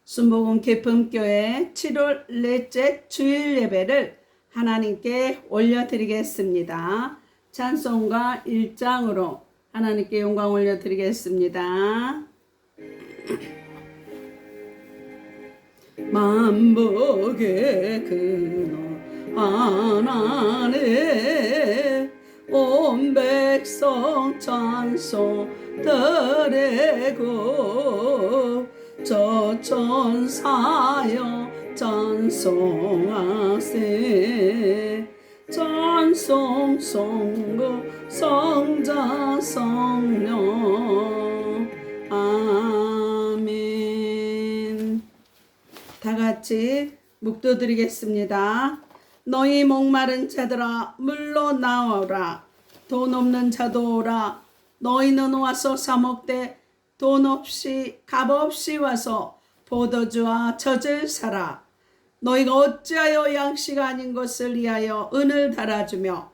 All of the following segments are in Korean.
순복음 기쁨교회 7월 넷째 주일 예배를 하나님께 올려드리겠습니다. 찬송가 1장으로 하나님께 영광 올려드리겠습니다. 만복의 근원 하나님 온 백성 찬송 드리고 저 천사여 찬송하세 찬송 성부 성자 성령 아멘. 다 같이 묵도드리겠습니다. 너희 목마른 자들아 물로 나오라. 돈 없는 자도 오라. 너희는 와서 사 먹되 돈 없이 값 없이 와서 포도주와 젖을 사라. 너희가 어찌하여 양식 아닌 것을 위하여 은을 달아주며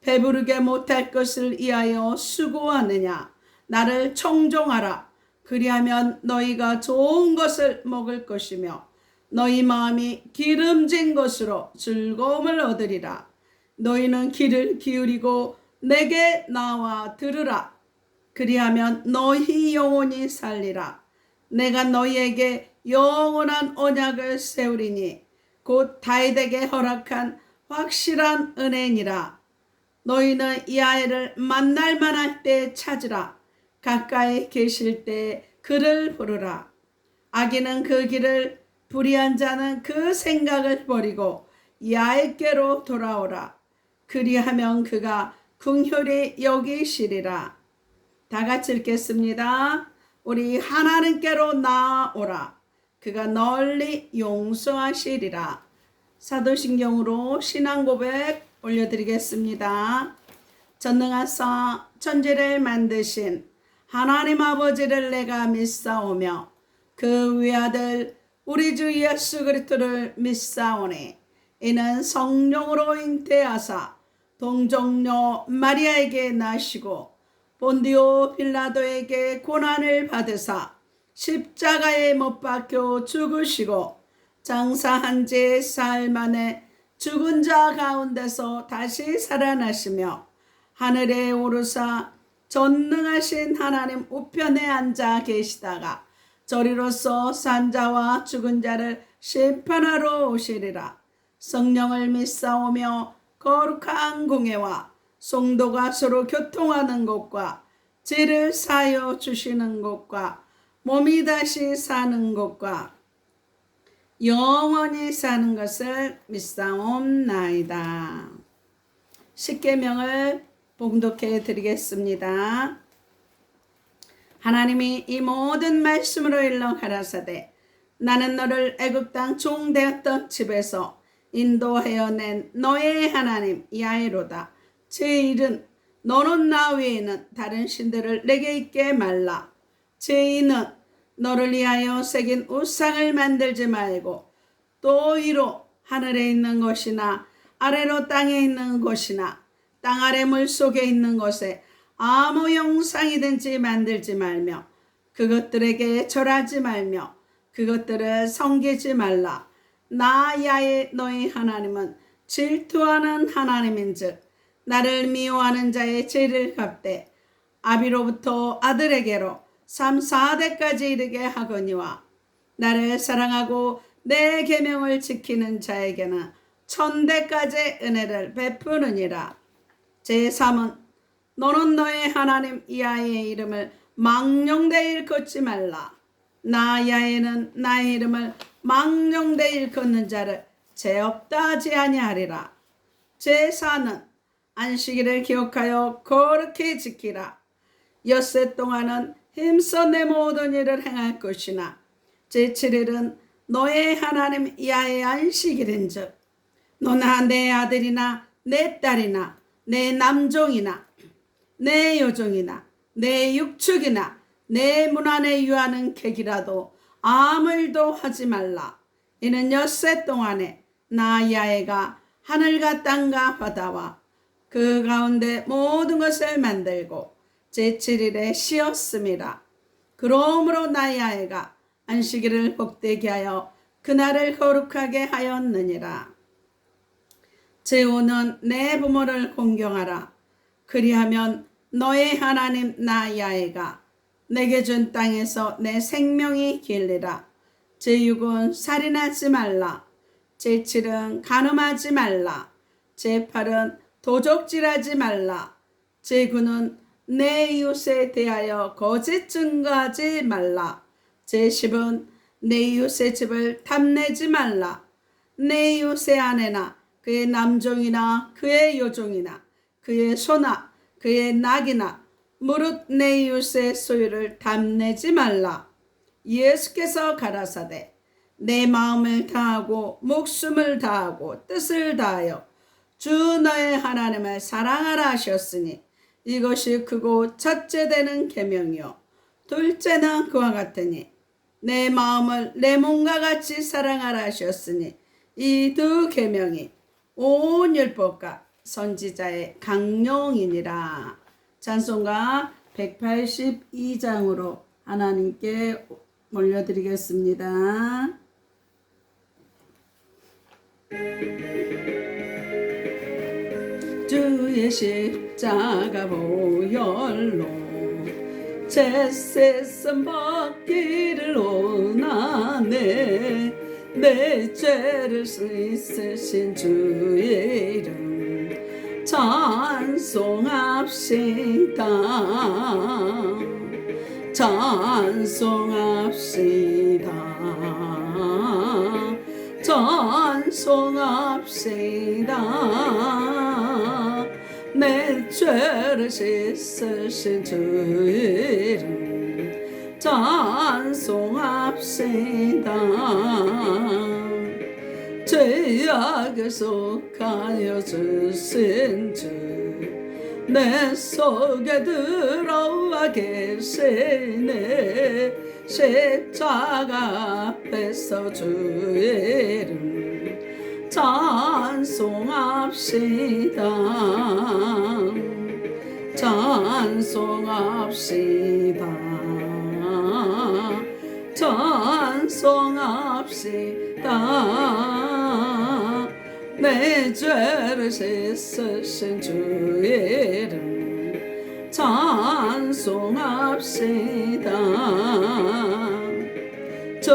배부르게 못할 것을 위하여 수고하느냐. 나를 청종하라. 그리하면 너희가 좋은 것을 먹을 것이며 너희 마음이 기름진 것으로 즐거움을 얻으리라. 너희는 귀를 기울이고 내게 나와 들으라. 그리하면 너희 영혼이 살리라. 내가 너희에게 영원한 언약을 세우리니 곧 다윗에게 허락한 확실한 은혜니라. 너희는 이 아이를 만날 만할 때 찾으라. 가까이 계실 때 그를 부르라. 악인은 그 길을 불의한 자는 그 생각을 버리고 야훼께로 돌아오라. 그리하면 그가 긍휼히 여기시리라. 다 같이 읽겠습니다. 우리 하나님께로 나아오라. 그가 널리 용서하시리라. 사도신경으로 신앙고백 올려드리겠습니다. 전능하사 천지를 만드신 하나님 아버지를 내가 믿사오며 그 외아들 우리 주 예수 그리스도를 믿사오니 이는 성령으로 잉태하사 동정녀 마리아에게 나시고 본디오 빌라도에게 고난을 받으사 십자가에 못 박혀 죽으시고 장사한 지 사흘 만에 죽은 자 가운데서 다시 살아나시며 하늘에 오르사 전능하신 하나님 우편에 앉아 계시다가 저리로서 산자와 죽은 자를 심판하러 오시리라. 성령을 믿사오며 거룩한 공회와 성도가 서로 교통하는 것과 죄를 사하여 주시는 것과 몸이 다시 사는 것과 영원히 사는 것을 믿사옵나이다. 십계명을 봉독해 드리겠습니다. 하나님이 이 모든 말씀으로 일러 가라사대 나는 너를 애굽 땅 종되었던 집에서 인도하여 낸 너의 하나님 야훼로다. 제1은 너는 나 외에는 다른 신들을 내게 있게 말라. 제2는 너를 위하여 새긴 우상을 만들지 말고 또 이로 하늘에 있는 것이나 아래로 땅에 있는 것이나 땅 아래 물속에 있는 것에 아무 형상이든지 만들지 말며 그것들에게 절하지 말며 그것들을 섬기지 말라. 나 야훼 너희 하나님은 질투하는 하나님인즉 나를 미워하는 자의 죄를 갚되 아비로부터 아들에게로 3, 4대까지 이르게 하거니와 나를 사랑하고 내 계명을 지키는 자에게는 1000대까지 은혜를 베푸느니라. 제3은 너는 너의 하나님 야훼의 이름을 망령되이 일컫지 말라. 나 야훼는 나의 이름을 망령되이 일컫는 자를 죄 없다 하지 아니하리라. 제4는 안식일을 기억하여 거룩히 지키라. 엿새 동안은 힘써 내 모든 일을 행할 것이나 제7일은 너의 하나님 야훼의 안식일인즉 너나 내 아들이나 내 딸이나 내 남종이나 내 여종이나 내 육축이나 내 문 안에 유하는 객이라도 아무 일도 하지 말라. 이는 엿새 동안에 나 야훼가 하늘과 땅과 바다와 그 가운데 모든 것을 만들고 제7일에 쉬었음이라. 그러므로 나 야훼가 안식일을 복되게 하여 그날을 거룩하게 하였느니라. 제후는 내 부모를 공경하라. 그리하면 너의 하나님 나 야훼가 내게 준 땅에서 내 생명이 길리라. 제6은 살인하지 말라. 제7은 간음하지 말라. 제8은 도적질하지 말라. 제9는 내 이웃에 대하여 거짓 증거하지 말라. 제10은 내 이웃의 집을 탐내지 말라. 내 이웃의 아내나 그의 남종이나 그의 여종이나 그의 소나 그의 낙이나 무릇 내 이웃의 소유를 탐내지 말라. 예수께서 가라사대 내 마음을 다하고 목숨을 다하고 뜻을 다하여 주 너의 하나님을 사랑하라 하셨으니 이것이 크고 첫째 되는 계명이요 둘째는 그와 같으니 내 마음을 내 몸과 같이 사랑하라 하셨으니 이 두 계명이 온 율법과 선지자의 강령이니라. 찬송가 182장으로 하나님께 올려드리겠습니다. 주의 십자가 보혈로 제세선 받기를 원하네. 내 죄를 씻으신 주의 이름 찬송합시다. 찬송합시다. 찬송합시다. 내 죄를 씻으신 주의 이름 찬송합시다. 죄악을 속하여 주신 주 내 속에 들어와 계시네. 십자가 앞에서 주의 이름 찬송합시다. 찬송합시다. 찬송합시다. 내 죄를 씻으신 주의 이름 찬송합시다. 저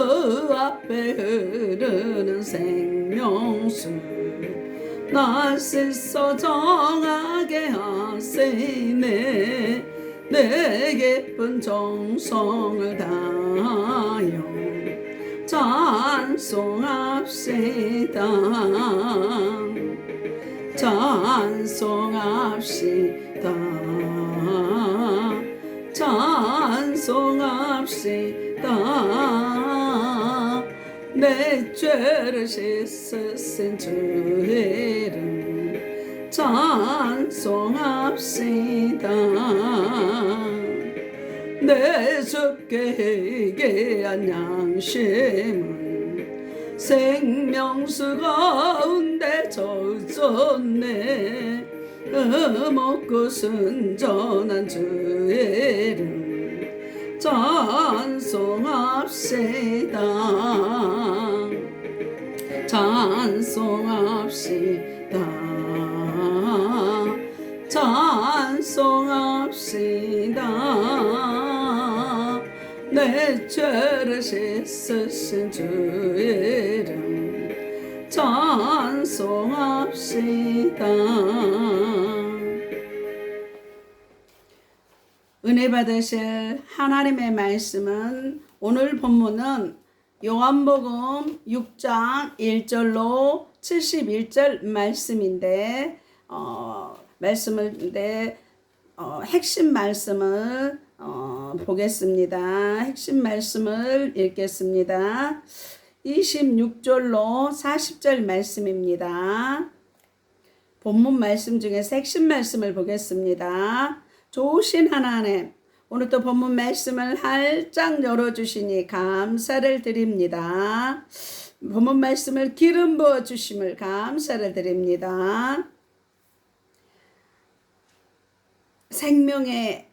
앞에 흐르는 생명수 날 씻어 정하게 하시네. 내 깊은 정성을 다하여 찬송합시다. 찬송합시다. 찬송합시다. 내 죄를 씻으신 주의 이름 찬송합시다. 내 주께 회개한 양심은 생명수 가운데 젖었네. 먹고 순전한 주의 이름 찬송합시다. 찬송합시다. 찬송합시다. 내 죄를 씻으신 주의 이름 찬송합시다. 은혜 받으실 하나님의 말씀은 오늘 본문은 요한복음 6장 1절로 71절 말씀인데 핵심 말씀을 보겠습니다. 핵심 말씀을 읽겠습니다. 26절로 40절 말씀입니다. 본문 말씀 중에서 핵심 말씀을 보겠습니다. 좋으신 하나님, 오늘 또 본문 말씀을 활짝 열어주시니 감사를 드립니다. 본문 말씀을 기름 부어주심을 감사를 드립니다. 생명의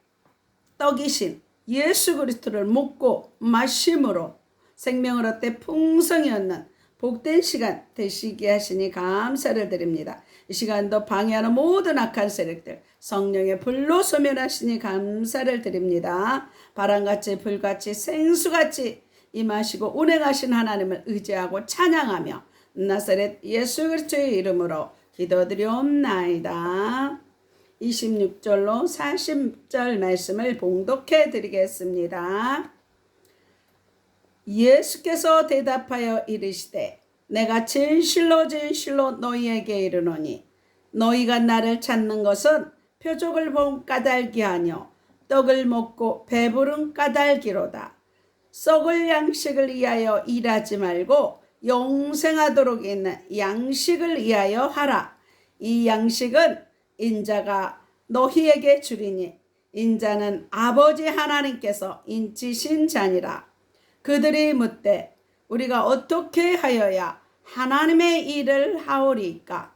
떡이신 예수 그리스도를 먹고 마심으로 생명을 얻되 풍성히 얻는 복된 시간 되시게 하시니 감사를 드립니다. 이 시간도 방해하는 모든 악한 세력들 성령의 불로 소멸하시니 감사를 드립니다. 바람같이 불같이 생수같이 임하시고 운행하신 하나님을 의지하고 찬양하며 나사렛 예수 그리스도의 이름으로 기도드리옵나이다. 26절로 40절 말씀을 봉독해 드리겠습니다. 예수께서 대답하여 이르시되 내가 진실로 진실로 너희에게 이르노니 너희가 나를 찾는 것은 표적을 본 까닭이 아니요 떡을 먹고 배부른 까닭이로다. 썩을 양식을 위하여 일하지 말고 영생하도록 있는 양식을 위하여 하라. 이 양식은 인자가 너희에게 주리니 인자는 아버지 하나님께서 인치신 자니라. 그들이 묻되 우리가 어떻게 하여야 하나님의 일을 하오리까?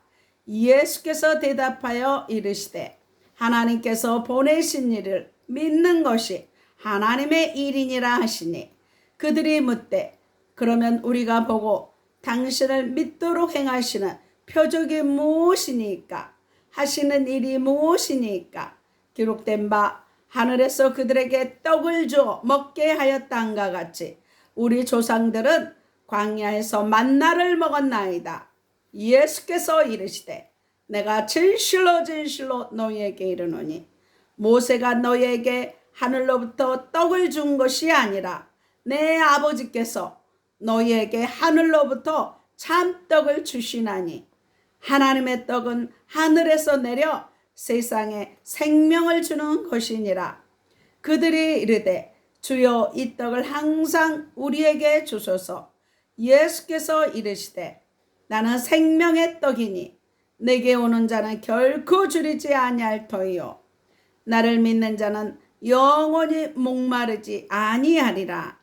예수께서 대답하여 이르시되 하나님께서 보내신 일을 믿는 것이 하나님의 일이니라 하시니 그들이 묻되 그러면 우리가 보고 당신을 믿도록 행하시는 표적이 무엇이니까? 하시는 일이 무엇이니까? 기록된 바 하늘에서 그들에게 떡을 주어 먹게 하였다함과 같이 우리 조상들은 광야에서 만나를 먹었나이다. 예수께서 이르시되 내가 진실로 진실로 너희에게 이르노니 모세가 너희에게 하늘로부터 떡을 준 것이 아니라 내 아버지께서 너희에게 하늘로부터 참떡을 주시나니 하나님의 떡은 하늘에서 내려 세상에 생명을 주는 것이니라. 그들이 이르되 주여 이 떡을 항상 우리에게 주소서. 예수께서 이르시되 나는 생명의 떡이니 내게 오는 자는 결코 줄이지 아니할 터이요 나를 믿는 자는 영원히 목마르지 아니하리라.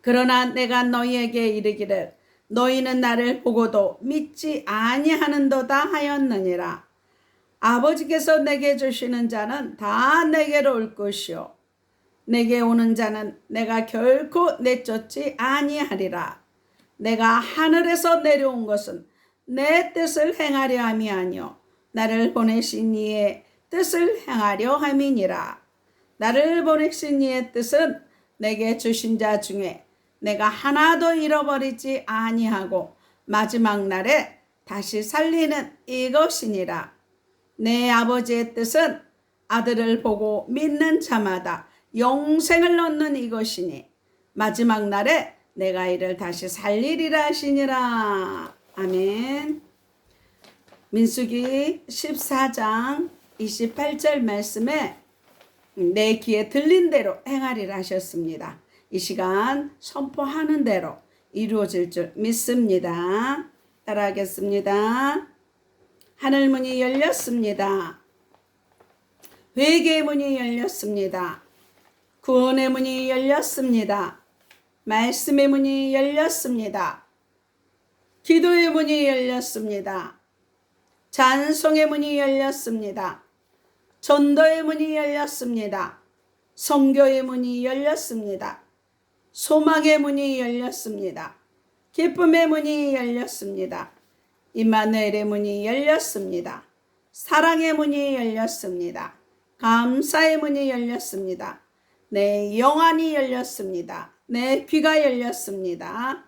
그러나 내가 너희에게 이르기를 너희는 나를 보고도 믿지 아니하는도다 하였느니라. 아버지께서 내게 주시는 자는 다 내게로 올 것이요 내게 오는 자는 내가 결코 내쫓지 아니하리라. 내가 하늘에서 내려온 것은 내 뜻을 행하려 함이 아니요 나를 보내신 이의 뜻을 행하려 함이니라. 나를 보내신 이의 뜻은 내게 주신 자 중에 내가 하나도 잃어버리지 아니하고 마지막 날에 다시 살리는 이것이니라. 내 아버지의 뜻은 아들을 보고 믿는 자마다 영생을 얻는 이것이니 마지막 날에 내가 이를 다시 살리리라 하시니라. 아멘. 민수기 14장 28절 말씀에 내 귀에 들린 대로 행하리라 하셨습니다. 이 시간 선포하는 대로 이루어질 줄 믿습니다. 따라하겠습니다. 하늘문이 열렸습니다. 회개의 문이 열렸습니다. 구원의 문이 열렸습니다. 말씀의 문이 열렸습니다. 기도의 문이 열렸습니다. 찬송의 문이 열렸습니다. 전도의 문이 열렸습니다. 선교의 문이 열렸습니다. 소망의 문이 열렸습니다. 기쁨의 문이 열렸습니다. 임마누엘의 문이 열렸습니다. 사랑의 문이 열렸습니다. 감사의 문이 열렸습니다. 내 영안이 열렸습니다. 내 귀가 열렸습니다.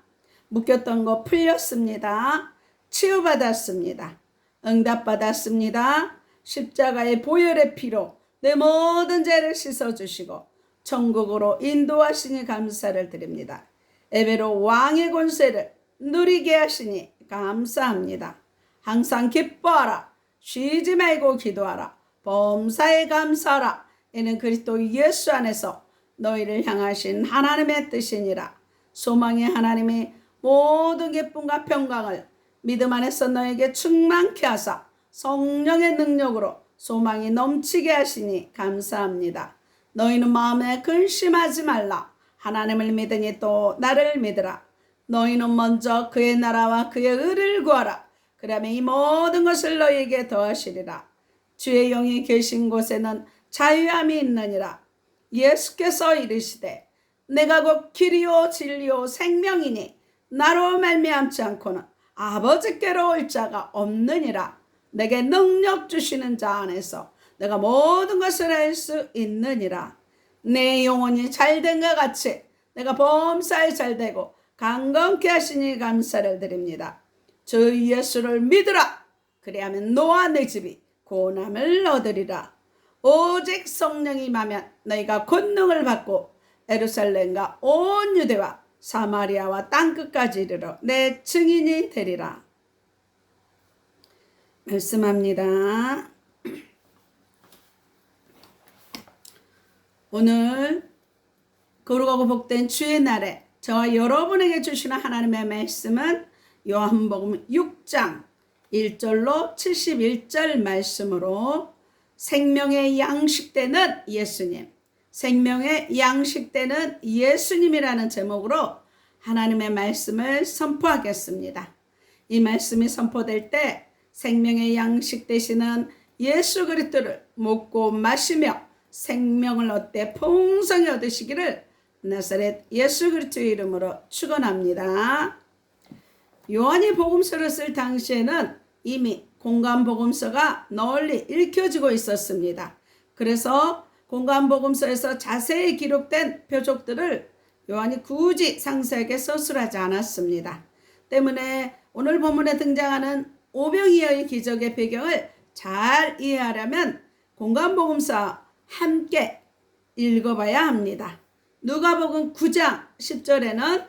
묶였던 거 풀렸습니다. 치유받았습니다. 응답받았습니다. 십자가의 보혈의 피로 내 모든 죄를 씻어주시고 천국으로 인도하시니 감사를 드립니다. 에베로 왕의 권세를 누리게 하시니 감사합니다. 항상 기뻐하라. 쉬지 말고 기도하라. 범사에 감사하라. 이는 그리스도 예수 안에서 너희를 향하신 하나님의 뜻이니라. 소망의 하나님이 모든 기쁨과 평강을 믿음 안에서 너에게 충만케 하사 성령의 능력으로 소망이 넘치게 하시니 감사합니다. 너희는 마음에 근심하지 말라. 하나님을 믿으니 또 나를 믿으라. 너희는 먼저 그의 나라와 그의 의를 구하라. 그러면 이 모든 것을 너희에게 더하시리라. 주의 영이 계신 곳에는 자유함이 있느니라. 예수께서 이르시되 내가 곧 길이요 진리요 생명이니 나로 말미암지 않고는 아버지께로 올 자가 없느니라. 내게 능력 주시는 자 안에서 내가 모든 것을 할 수 있느니라. 내 영혼이 잘된 것 같이 내가 범사에 잘되고 강건케 하시니 감사를 드립니다. 주 예수를 믿으라. 그리하면 너와 내 집이 구원함을 얻으리라. 오직 성령이 임하면 너희가 권능을 받고 예루살렘과 온 유대와 사마리아와 땅끝까지 이르러 내 증인이 되리라. 말씀합니다. 오늘 거룩하고 복된 주의 날에 저와 여러분에게 주시는 하나님의 말씀은 요한복음 6장 1절로 71절 말씀으로 생명의 양식되는 예수님, 생명의 양식되는 예수님이라는 제목으로 하나님의 말씀을 선포하겠습니다. 이 말씀이 선포될 때 생명의 양식 되시는 예수 그리스도를 먹고 마시며 생명을 얻되 풍성히 얻으시기를 나사렛 예수 그리스도의 이름으로 축원합니다. 요한이 복음서를 쓸 당시에는 이미 공관복음서가 널리 읽혀지고 있었습니다. 그래서 공관복음서에서 자세히 기록된 표적들을 요한이 굳이 상세하게 서술하지 않았습니다. 때문에 오늘 본문에 등장하는 오병이어의 기적의 배경을 잘 이해하려면 공관복음서 함께 읽어봐야 합니다. 누가복음 9장 10절에는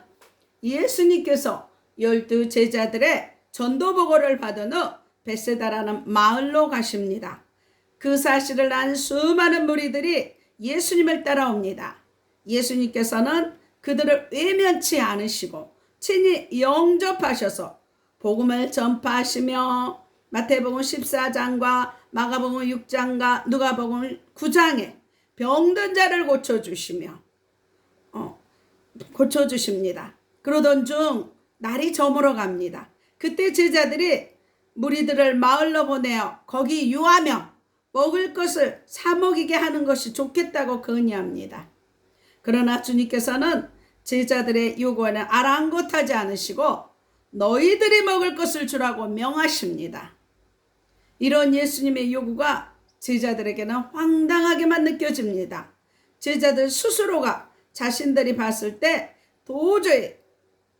예수님께서 12 제자들의 전도보고를 받은 후 베세다라는 마을로 가십니다. 그 사실을 안 수많은 무리들이 예수님을 따라옵니다. 예수님께서는 그들을 외면치 않으시고 친히 영접하셔서 복음을 전파하시며 마태복음 14장과 마가복음 6장과 누가복음 9장에 병든 자를 고쳐주십니다. 그러던 중 날이 저물어 갑니다. 그때 제자들이 무리들을 마을로 보내어 거기 유하며 먹을 것을 사 먹이게 하는 것이 좋겠다고 건의합니다. 그러나 주님께서는 제자들의 요구에는 아랑곳하지 않으시고 너희들이 먹을 것을 주라고 명하십니다. 이런 예수님의 요구가 제자들에게는 황당하게만 느껴집니다. 제자들 스스로가 자신들이 봤을 때 도저히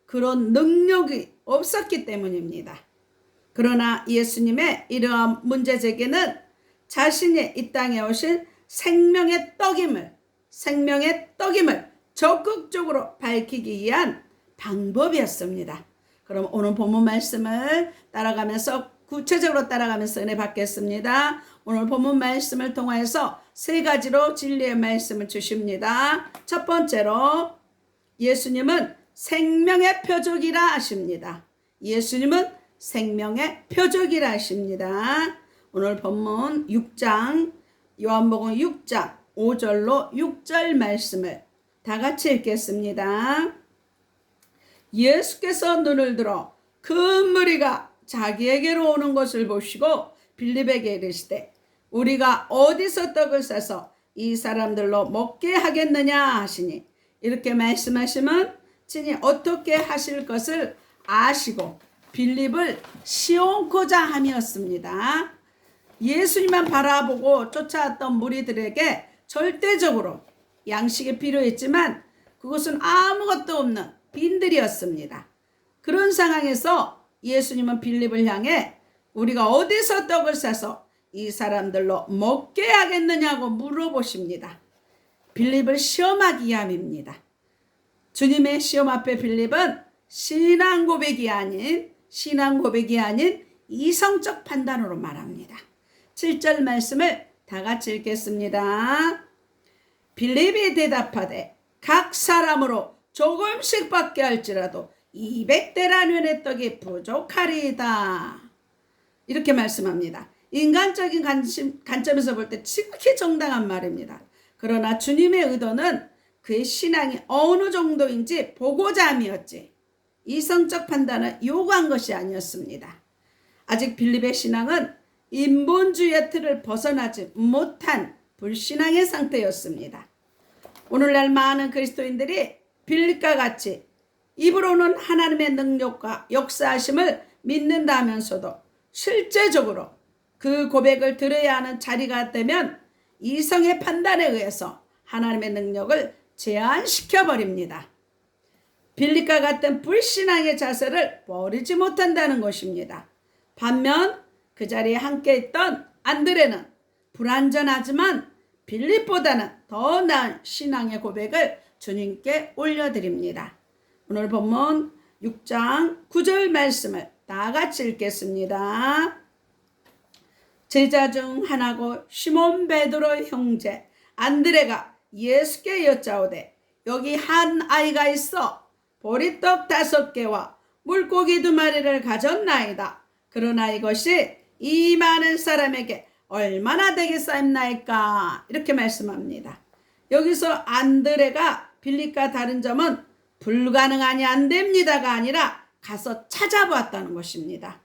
그런 능력이 없었기 때문입니다. 그러나 예수님의 이러한 문제 제기는 자신이 이 땅에 오신 생명의 떡임을 적극적으로 밝히기 위한 방법이었습니다. 그럼 오늘 본문 말씀을 따라가면서 구체적으로 따라가면서 은혜 받겠습니다. 오늘 본문 말씀을 통해서 세 가지로 진리의 말씀을 주십니다. 첫 번째로 예수님은 생명의 표적이라 하십니다. 예수님은 생명의 표적이라 하십니다. 오늘 본문 6장 요한복음 6장 5절로 6절 말씀을 다 같이 읽겠습니다. 예수께서 눈을 들어 그 무리가 자기에게로 오는 것을 보시고 빌립에게 이르시되 우리가 어디서 떡을 싸서 이 사람들로 먹게 하겠느냐 하시니 이렇게 말씀하시면 친히 어떻게 하실 것을 아시고 빌립을 시험코자 함이었습니다. 예수님만 바라보고 쫓아왔던 무리들에게 절대적으로 양식이 필요했지만 그것은 아무것도 없는 빈들이었습니다. 그런 상황에서 예수님은 빌립을 향해 우리가 어디서 떡을 싸서 이 사람들로 먹게 하겠느냐고 물어보십니다. 빌립을 시험하기 위함입니다. 주님의 시험 앞에 빌립은 신앙 고백이 아닌 이성적 판단으로 말합니다. 7절 말씀을 다 같이 읽겠습니다. 빌립이 대답하되 각 사람으로 조금씩 받게 할지라도 200데나리온의 떡이 부족하리이다. 이렇게 말씀합니다. 인간적인 관점에서 볼 때 지극히 정당한 말입니다. 그러나 주님의 의도는 그의 신앙이 어느 정도인지 보고자 함이었지 이성적 판단을 요구한 것이 아니었습니다. 아직 빌립의 신앙은 인본주의의 틀을 벗어나지 못한 불신앙의 상태였습니다. 오늘날 많은 그리스도인들이 빌립과 같이 입으로는 하나님의 능력과 역사하심을 믿는다면서도 실제적으로 그 고백을 들어야 하는 자리가 되면 이성의 판단에 의해서 하나님의 능력을 제한시켜 버립니다. 빌립과 같은 불신앙의 자세를 버리지 못한다는 것입니다. 반면 그 자리에 함께 있던 안드레는 불완전하지만 빌립보다는 더 나은 신앙의 고백을 주님께 올려드립니다. 오늘 본문 6장 9절 말씀을 다 같이 읽겠습니다. 제자 중 하나고 시몬 베드로 형제 안드레가 예수께 여짜오되 여기 한 아이가 있어 보리떡 5개와 물고기 2마리를 가졌나이다. 그러나 이것이 이 많은 사람에게 얼마나 되겠사옵나이까. 이렇게 말씀합니다. 여기서 안드레가 빌립과 다른 점은 불가능하니 안 됩니다가 아니라 가서 찾아보았다는 것입니다.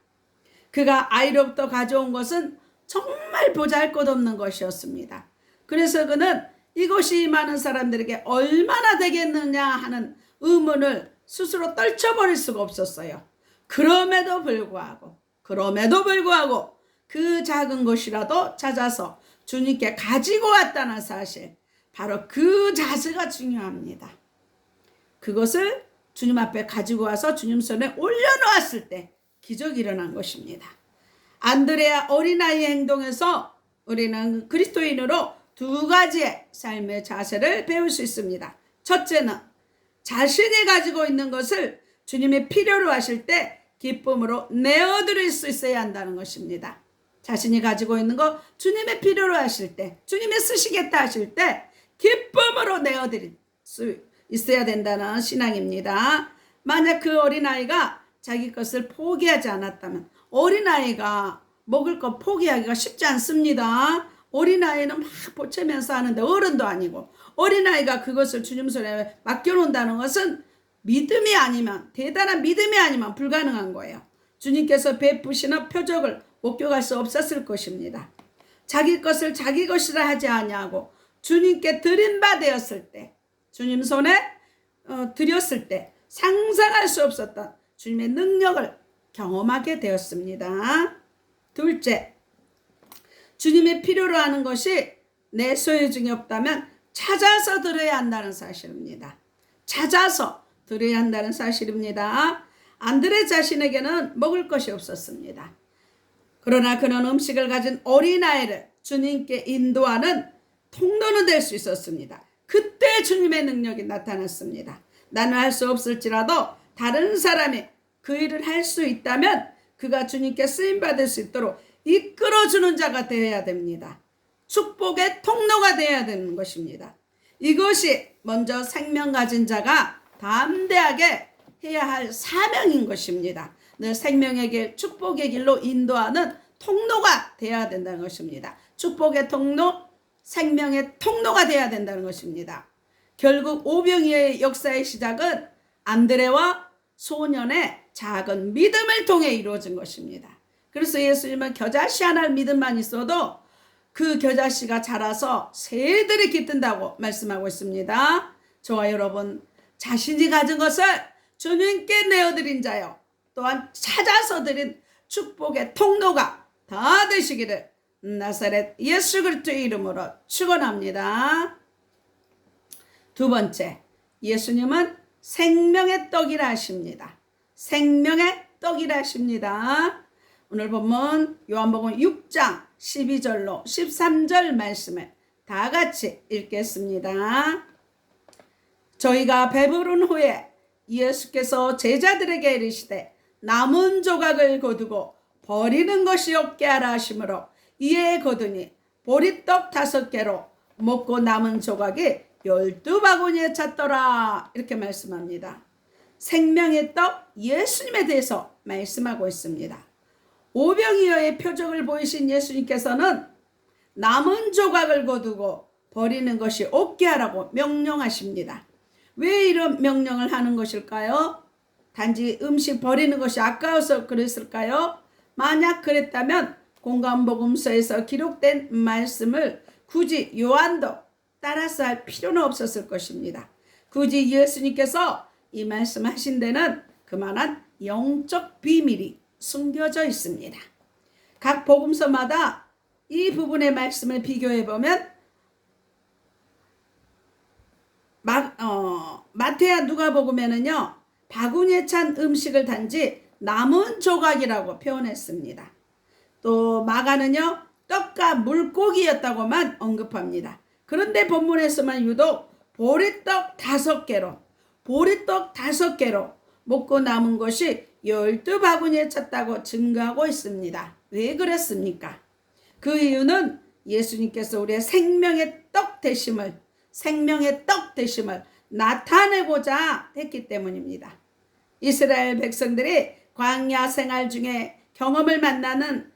그가 아이로부터 가져온 것은 정말 보잘것없는 것이었습니다. 그래서 그는 이것이 많은 사람들에게 얼마나 되겠느냐 하는 의문을 스스로 떨쳐버릴 수가 없었어요. 그럼에도 불구하고 그 작은 것이라도 찾아서 주님께 가지고 왔다는 사실, 바로 그 자세가 중요합니다. 그것을 주님 앞에 가지고 와서 주님 손에 올려놓았을 때 기적이 일어난 것입니다. 안드레아 어린아이의 행동에서 우리는 그리스도인으로 2가지의 삶의 자세를 배울 수 있습니다. 첫째는 자신이 가지고 있는 것을 주님이 필요로 하실 때 기쁨으로 내어드릴 수 있어야 한다는 것입니다. 자신이 가지고 있는 거 주님의 필요로 하실 때, 주님이 쓰시겠다 하실 때 기쁨으로 내어드릴 수 있어야 된다는 신앙입니다. 만약 그 어린아이가 자기 것을 포기하지 않았다면, 어린아이가 먹을 것 포기하기가 쉽지 않습니다. 어린아이는 막 보채면서 하는데 어른도 아니고, 어린아이가 그것을 주님 손에 맡겨놓는다는 것은 믿음이 아니면, 대단한 믿음이 아니면 불가능한 거예요. 주님께서 베푸시는 표적을 목격할 수 없었을 것입니다. 자기 것을 자기 것이라 하지 아니하고 주님께 드린 바 되었을 때, 주님 손에 드렸을 때 상상할 수 없었던 주님의 능력을 경험하게 되었습니다. 둘째, 주님이 필요로 하는 것이 내 소유 중에 없다면 찾아서 들어야 한다는 사실입니다. 찾아서 들어야 한다는 사실입니다. 안드레 자신에게는 먹을 것이 없었습니다. 그러나 그는 음식을 가진 어린아이를 주님께 인도하는 통로는 될 수 있었습니다. 그때 주님의 능력이 나타났습니다. 나는 할 수 없을지라도 다른 사람이 그 일을 할 수 있다면 그가 주님께 쓰임받을 수 있도록 이끌어주는 자가 되어야 됩니다. 축복의 통로가 되어야 되는 것입니다. 이것이 먼저 생명 가진 자가 담대하게 해야 할 사명인 것입니다. 늘 생명의 길, 축복의 길로 인도하는 통로가 되어야 된다는 것입니다. 축복의 통로, 생명의 통로가 되어야 된다는 것입니다. 결국 오병이어의 역사의 시작은 안드레와 소년의 작은 믿음을 통해 이루어진 것입니다. 그래서 예수님은 겨자씨 하나를 믿음만 있어도 그 겨자씨가 자라서 새들이 깃든다고 말씀하고 있습니다. 저와 여러분, 자신이 가진 것을 주님께 내어드린 자요, 또한 찾아서 드린 축복의 통로가 다 되시기를 나사렛 예수 그리스도의 이름으로 축원합니다. 두 번째, 예수님은 생명의 떡이라 하십니다. 생명의 떡이라 하십니다. 오늘 본문 요한복음 6장 12절로 13절 말씀을 다 같이 읽겠습니다. 저희가 배부른 후에 예수께서 제자들에게 이르시되 남은 조각을 거두고 버리는 것이 없게 하라 하시므로 이에 거두니 보리떡 5개로 먹고 남은 조각이 12바구니에 찼더라. 이렇게 말씀합니다. 생명의 떡 예수님에 대해서 말씀하고 있습니다. 오병이어의 표적을 보이신 예수님께서는 남은 조각을 거두고 버리는 것이 없게 하라고 명령하십니다. 왜 이런 명령을 하는 것일까요? 단지 음식 버리는 것이 아까워서 그랬을까요? 만약 그랬다면 공관복음서에서 기록된 말씀을 굳이 요한도 따라서 할 필요는 없었을 것입니다. 굳이 예수님께서 이 말씀하신 데는 그만한 영적 비밀이 숨겨져 있습니다. 각 복음서마다 이 부분의 말씀을 비교해 보면 마태와 누가복음에는요, 바구니에 찬 음식을 단지 남은 조각이라고 표현했습니다. 또 마가는요, 떡과 물고기였다고만 언급합니다. 그런데 본문에서만 유독 보리떡 5개로 먹고 남은 것이 12바구니에 찼다고 증거하고 있습니다. 왜 그랬습니까? 그 이유는 예수님께서 우리의 생명의 떡 되심을 나타내고자 했기 때문입니다. 이스라엘 백성들이 광야 생활 중에 경험을 만나는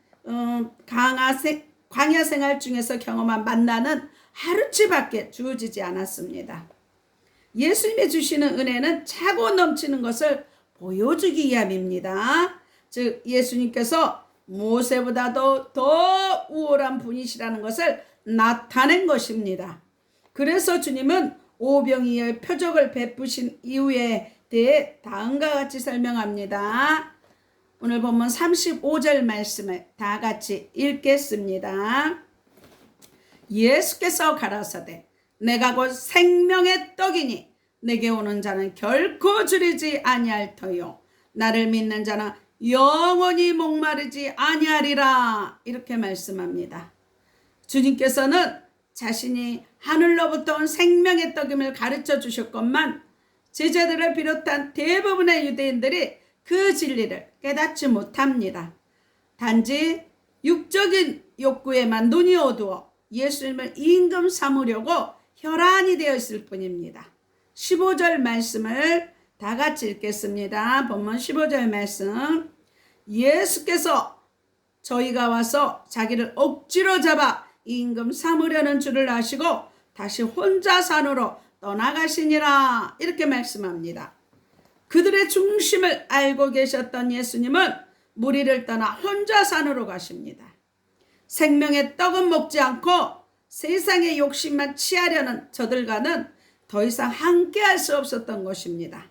광야 생활 중에서 경험한 만나는 하루치밖에 주어지지 않았습니다. 예수님이 주시는 은혜는 차고 넘치는 것을 보여주기 위함입니다. 즉 예수님께서 모세보다도 더 우월한 분이시라는 것을 나타낸 것입니다. 그래서 주님은 오병이어의 표적을 베푸신 이유에 대해 다음과 같이 설명합니다. 오늘 본문 35절 말씀을 다 같이 읽겠습니다. 예수께서 가라사대 내가 곧 생명의 떡이니 내게 오는 자는 결코 줄이지 아니할 터요 나를 믿는 자는 영원히 목마르지 아니하리라. 이렇게 말씀합니다. 주님께서는 자신이 하늘로부터 온 생명의 떡임을 가르쳐 주셨건만 제자들을 비롯한 대부분의 유대인들이 그 진리를 깨닫지 못합니다. 단지 육적인 욕구에만 눈이 어두워 예수님을 임금 삼으려고 혈안이 되어 있을 뿐입니다. 15절 말씀을 다 같이 읽겠습니다. 본문 15절 말씀. 예수께서 저희가 와서 자기를 억지로 잡아 임금 삼으려는 줄을 아시고 다시 혼자 산으로 떠나가시니라. 이렇게 말씀합니다. 그들의 중심을 알고 계셨던 예수님은 무리를 떠나 혼자 산으로 가십니다. 생명의 떡은 먹지 않고 세상의 욕심만 취하려는 저들과는 더 이상 함께할 수 없었던 것입니다.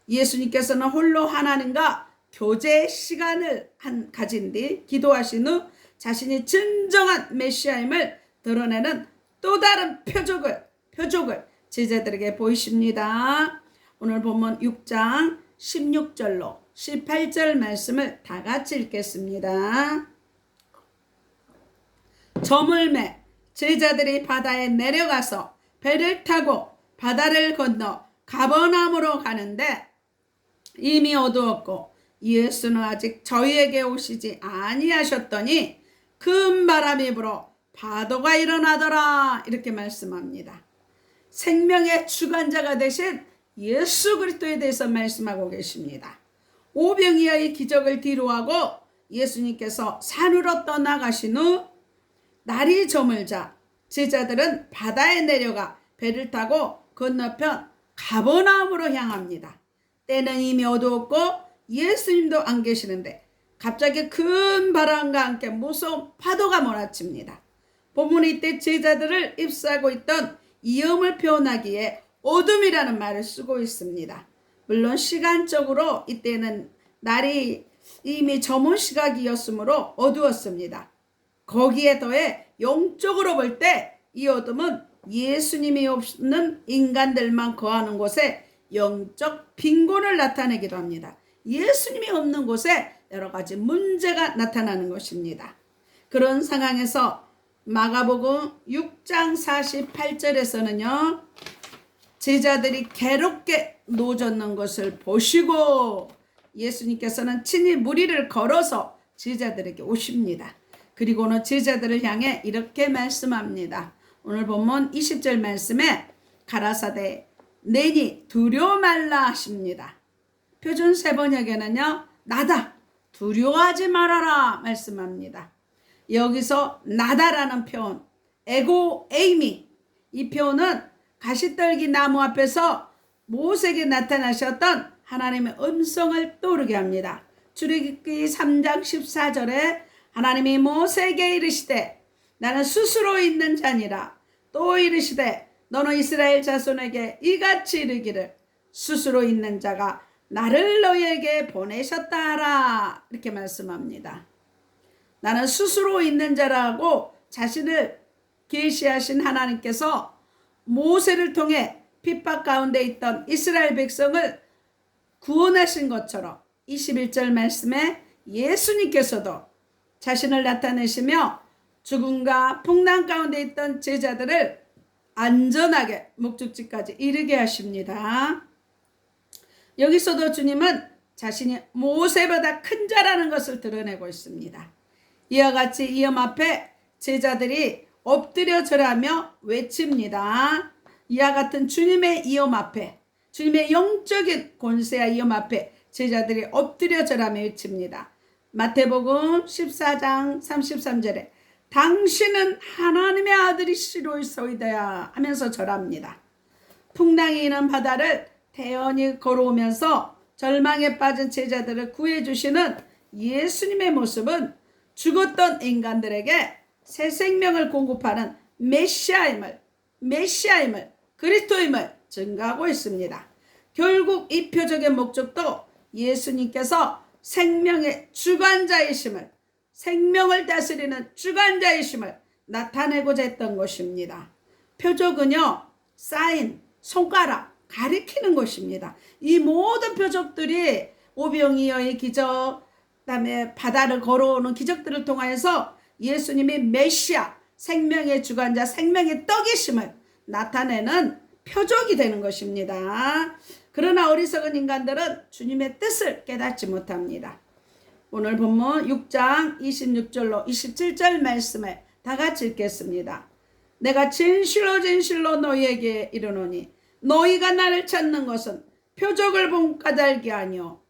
예수님께서는 홀로 하나님과 교제의 시간을 가진 뒤 기도하신 후 자신이 진정한 메시아임을 드러내는 또 다른 표적을 제자들에게 보이십니다. 오늘 본문 6장 16절로 18절 말씀을 다 같이 읽겠습니다. 저물매 제자들이 바다에 내려가서 배를 타고 바다를 건너 가버나움으로 가는데 이미 어두웠고 예수는 아직 저희에게 오시지 아니하셨더니 큰 바람이 불어 파도가 일어나더라. 이렇게 말씀합니다. 생명의 주관자가 되신 예수 그리스도에 대해서 말씀하고 계십니다. 오병이어의 기적을 뒤로하고 예수님께서 산으로 떠나가신 후 날이 저물자 제자들은 바다에 내려가 배를 타고 건너편 가버나움으로 향합니다. 때는 이미 어두웠고 예수님도 안 계시는데 갑자기 큰 바람과 함께 무서운 파도가 몰아칩니다. 본문이 이때 제자들을 입수하고 있던 위험을 표현하기에 어둠이라는 말을 쓰고 있습니다. 물론 시간적으로 이때는 날이 이미 저문 시각이었으므로 어두웠습니다. 거기에 더해 영적으로 볼 때 이 어둠은 예수님이 없는 인간들만 거하는 곳에 영적 빈곤을 나타내기도 합니다. 예수님이 없는 곳에 여러 가지 문제가 나타나는 것입니다. 그런 상황에서 마가복음 6장 48절에서는요. 제자들이 괴롭게 노젓는 것을 보시고 예수님께서는 친히 무리를 걸어서 제자들에게 오십니다. 그리고는 제자들을 향해 이렇게 말씀합니다. 오늘 본문 20절 말씀에 가라사대 내니 두려워 말라 하십니다. 표준 세번역에는요. 나다 두려워하지 말아라 말씀합니다. 여기서 나다라는 표현 에고 에이미 이 표현은 가시떨기 나무 앞에서 모세에게 나타나셨던 하나님의 음성을 떠오르게 합니다. 출애굽기 3장 14절에 하나님이 모세에게 이르시되 나는 스스로 있는 자니라 또 이르시되 너는 이스라엘 자손에게 이같이 이르기를 스스로 있는 자가 나를 너희에게 보내셨다 하라. 이렇게 말씀합니다. 나는 스스로 있는 자라고 자신을 계시하신 하나님께서 모세를 통해 핍박 가운데 있던 이스라엘 백성을 구원하신 것처럼 21절 말씀에 예수님께서도 자신을 나타내시며 죽음과 풍랑 가운데 있던 제자들을 안전하게 목적지까지 이르게 하십니다. 여기서도 주님은 자신이 모세보다 큰 자라는 것을 드러내고 있습니다. 이와 같이 이엄 앞에 제자들이 엎드려 절하며 외칩니다. 이와 같은 주님의 이엄 앞에, 주님의 영적인 권세와 이엄 앞에 제자들이 엎드려 절하며 외칩니다. 마태복음 14장 33절에 당신은 하나님의 아들이시로소이다 하면서 절합니다. 풍랑이 있는 바다를 태연히 걸어오면서 절망에 빠진 제자들을 구해주시는 예수님의 모습은 죽었던 인간들에게 새 생명을 공급하는 메시아임을, 그리스도임을 증거하고 있습니다. 결국 이 표적의 목적도 예수님께서 생명의 주관자이심을, 생명을 다스리는 주관자이심을 나타내고자 했던 것입니다. 표적은요, 사인, 손가락, 가리키는 것입니다. 이 모든 표적들이 오병이어의 기적, 그다음에 바다를 걸어오는 기적들을 통하여서 예수님이 메시아, 생명의 주관자, 생명의 떡이심을 나타내는 표적이 되는 것입니다. 그러나 어리석은 인간들은 주님의 뜻을 깨닫지 못합니다. 오늘 본문 6장 26절로 27절 말씀을 다 같이 읽겠습니다. 내가 진실로 너희에게 이르노니 너희가 나를 찾는 것은 표적을 본 까닭이 아니요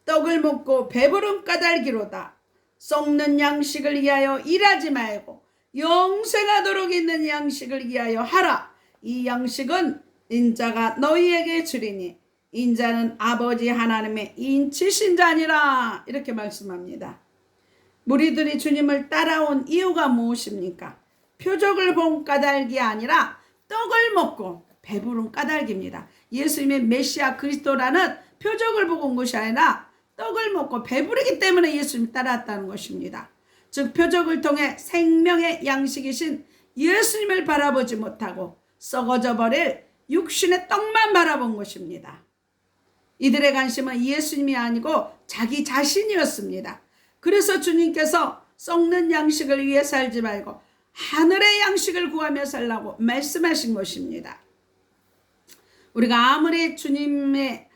떡을 먹고 배부른 까닭이로다. 썩는 양식을 위하여 일하지 말고 영생하도록 있는 양식을 위하여 하라. 이 양식은 인자가 너희에게 주리니 인자는 아버지 하나님의 인치신 자니라. 이렇게 말씀합니다. 무리들이 주님을 따라온 이유가 무엇입니까? 표적을 본 까닭이 아니라 떡을 먹고 배부른 까닭입니다. 예수님의 메시아 그리스도라는 표적을 보고 온 것이 아니라 떡을 먹고 배부르기 때문에 예수님 따라왔다는 것입니다. 즉 표적을 통해 생명의 양식이신 예수님을 바라보지 못하고 썩어져 버릴 육신의 떡만 바라본 것입니다. 이들의 관심은 예수님이 아니고 자기 자신이었습니다. 그래서 주님께서 썩는 양식을 위해 살지 말고 하늘의 양식을 구하며 살라고 말씀하신 것입니다. 우리가 아무리 주님의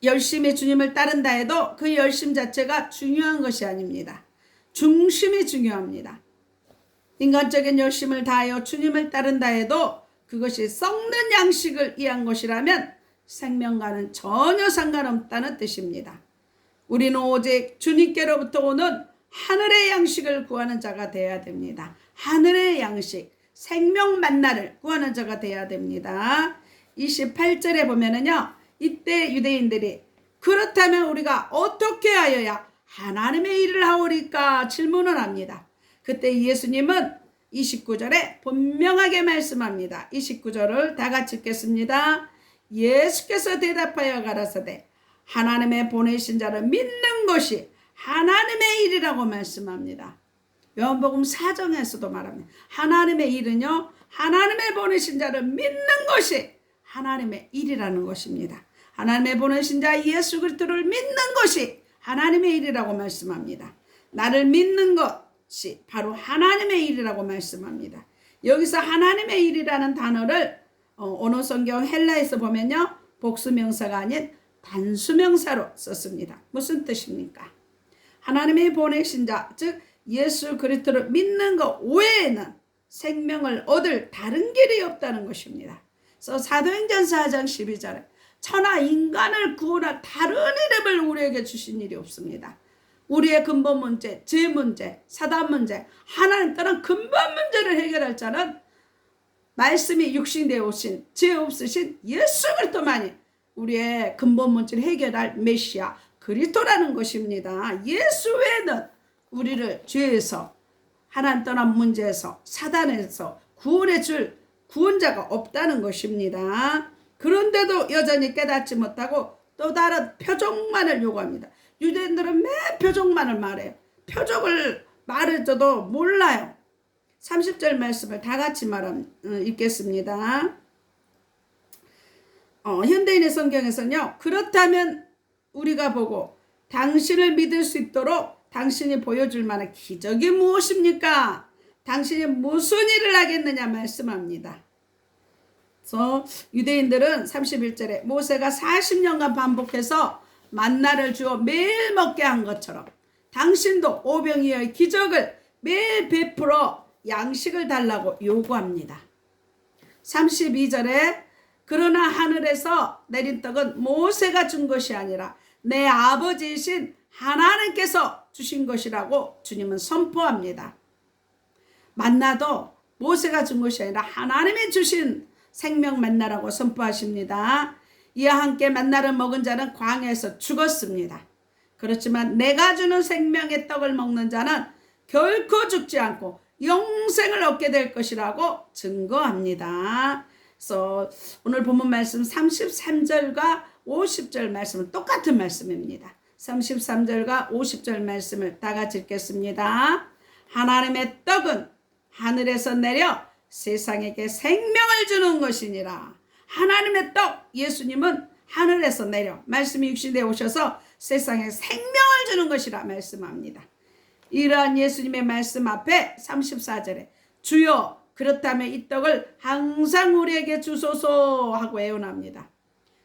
열심히 주님을 따른다 해도 그 열심 자체가 중요한 것이 아닙니다. 중심이 중요합니다. 인간적인 열심을 다하여 주님을 따른다 해도 그것이 썩는 양식을 위한 것이라면 생명과는 전혀 상관없다는 뜻입니다. 우리는 오직 주님께로부터 오는 하늘의 양식을 구하는 자가 되어야 됩니다. 하늘의 양식, 생명 만나를 구하는 자가 되어야 됩니다. 28절에 보면은요, 이때 유대인들이 그렇다면 우리가 어떻게 하여야 하나님의 일을 하오리까 질문을 합니다. 그때 예수님은 29절에 분명하게 말씀합니다. 29절을 다 같이 읽겠습니다. 예수께서 대답하여 가라사대 하나님의 보내신 자를 믿는 것이 하나님의 일이라고 말씀합니다. 요한복음 4장에서도 말합니다. 하나님의 일은요, 하나님의 보내신 자를 믿는 것이 하나님의 일이라는 것입니다. 하나님의 보내신 자 예수 그리스도를 믿는 것이 하나님의 일이라고 말씀합니다. 나를 믿는 것이 바로 하나님의 일이라고 말씀합니다. 여기서 하나님의 일이라는 단어를 언어 성경 헬라에서 보면요, 복수명사가 아닌 단수명사로 썼습니다. 무슨 뜻입니까? 하나님의 보내신 자, 즉 예수 그리스도를 믿는 것 외에는 생명을 얻을 다른 길이 없다는 것입니다. 그래서 사도행전 4장 12절에 천하 인간을 구원할 다른 이름을 우리에게 주신 일이 없습니다. 우리의 근본 문제, 죄 문제, 사단 문제, 하나님 떠난 근본 문제를 해결할 자는 말씀이 육신되어 오신 죄 없으신 예수 그리스도만이 우리의 근본 문제를 해결할 메시아 그리스도라는 것입니다. 예수 외에는 우리를 죄에서, 하나님 떠난 문제에서, 사단에서 구원해 줄 구원자가 없다는 것입니다. 그런데도 여전히 깨닫지 못하고 또 다른 표적만을 요구합니다. 유대인들은 매 표적만을 말해요. 표적을 말해줘도 몰라요. 30절 말씀을 다 같이 읽겠습니다. 현대인의 성경에서는요. 그렇다면 우리가 보고 당신을 믿을 수 있도록 당신이 보여줄 만한 기적이 무엇입니까? 당신이 무슨 일을 하겠느냐 말씀합니다. 그래서 유대인들은 31절에 모세가 40년간 반복해서 만나를 주어 매일 먹게 한 것처럼 당신도 오병이어의 기적을 매일 베풀어 양식을 달라고 요구합니다. 32절에 그러나 하늘에서 내린 떡은 모세가 준 것이 아니라 내 아버지이신 하나님께서 주신 것이라고 주님은 선포합니다. 만나도 모세가 준 것이 아니라 하나님이 주신 생명 만나라고 선포하십니다. 이와 함께 만나를 먹은 자는 광야에서 죽었습니다. 그렇지만 내가 주는 생명의 떡을 먹는 자는 결코 죽지 않고 영생을 얻게 될 것이라고 증거합니다. 그래서 오늘 본문 말씀 33절과 50절 말씀은 똑같은 말씀입니다. 33절과 50절 말씀을 다 같이 읽겠습니다. 하나님의 떡은 하늘에서 내려 세상에게 생명을 주는 것이니라. 하나님의 떡, 예수님은 하늘에서 내려 말씀이 육신에 오셔서 세상에 생명을 주는 것이라 말씀합니다. 이러한 예수님의 말씀 앞에 34절에 주여 그렇다면 이 떡을 항상 우리에게 주소서 하고 애원합니다.